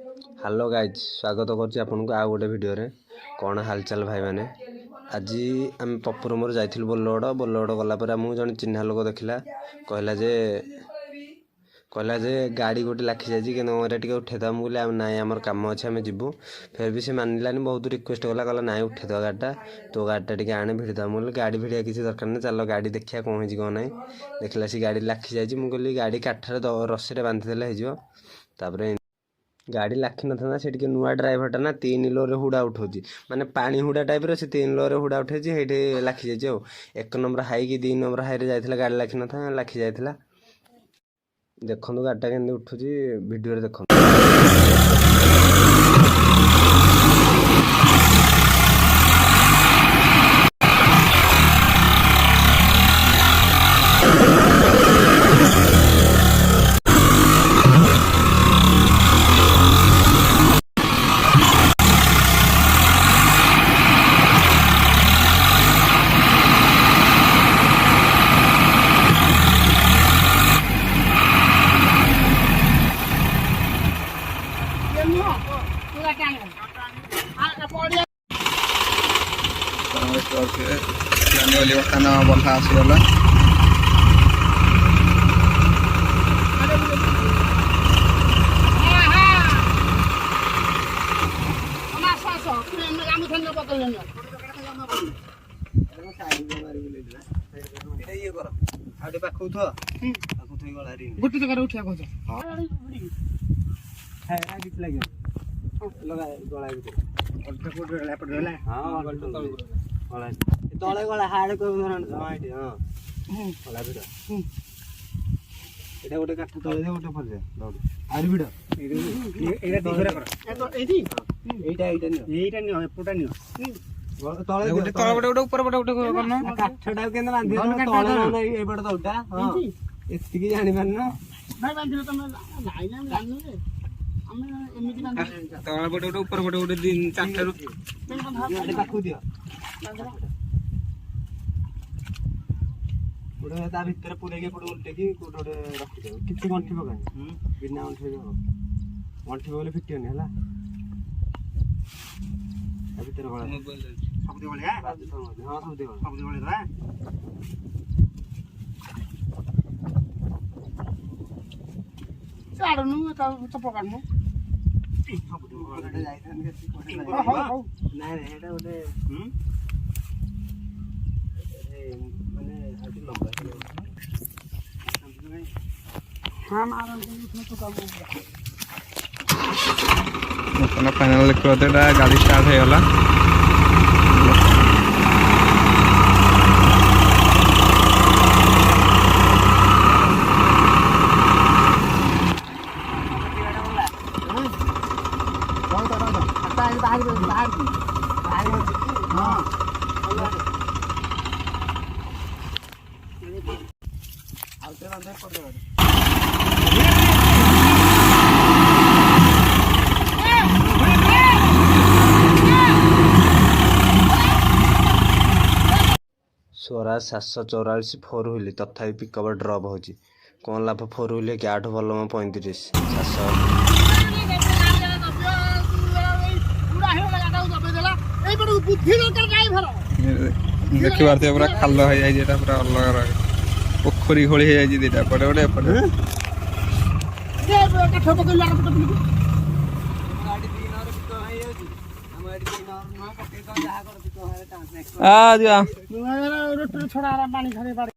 hello guys स्वागत करुच्ची आपन को आउ गोटे वीडियो रे कौन हालचाल भाई मैंने आज आम पपुर मोर जाइल बोलगड़ गलापर आमको जन चिन्हा लोक देखला कहला जे गाड़ी गोटे लाखी जाइए कि टे उठेद बोले ना आम कम अच्छे आम जीवु फिर भी से मानलानी बहुत रिक्वेस्ट कला कहला ना उठेद गाड़ीटा तो गाड़ीटा टे आने भिड़दम बोले गाड़ी भिड़िया किसी दरकार नहीं चल गाड़ी देखिया कौन हो कौन ना देखला सी गाड़ी लाखी जाइए मुझे कहली गाड़ी काठर रस्सी बांधिदेले होपर गाड़ी लाखी ना से नुआ ड्राइवरटा ना 3 लो हुड़ा उठाऊ माने पानी हुड़ा टाइप से 3 लो हुड़ा उठे लाखी जाइए 1 नंबर हाई कि 2 नंबर हाई जाइए गाड़ी लाखी ना लाखी जाइए देखो गाड़ीटा के उठू वीडियो देखो बर्तमान बंधा आसीगला गोटे जगह उठा कह तले गला हाड़ को এটা গোটে কাঠ তলে দে গোটে ফলে দৌড় আর ভিড় এইটা দিঘরে কর এইটি এইটা নিও এপটা নিও তলে গোটে তলে গোটে উপর গোটে গোটে করন কাঠটা কেন বাঁধি তলে না এইপটা দৌড়টা হ্যাঁ এতিকি জানি পার না ভাই বাঁধিলো তুমি নাই না জানি রে আমি এমিতি বাঁধি তলে গোটে গোটে উপর গোটে গোটে দিন চারটা রু পাখু দিও गोटे ता भितर पूरे उल्टे की गोटे रखी दे किसी गंठी पकाए बिना गंठी गंठी बोले फिटियोनी है भितर गला सबदे बलिया हां सबदे बलिया चाडनु ता पकानु सबदे बलिया जाइथन के हो नाही रे एटा गोटे फाइनल देखते गाड़ी स्टार्ट होगा स्वराज 744 4 व्हील तथापि पिकअप ड्रप हो कौन लाभ 4 व्हील कि 8 भल 35 700 देखी पार्थे पूरा खाल हो जाए पूरा अलग पोखरी खोली हो जाए दीटा पटे गोटे एपटे आ जा छड़ा पानी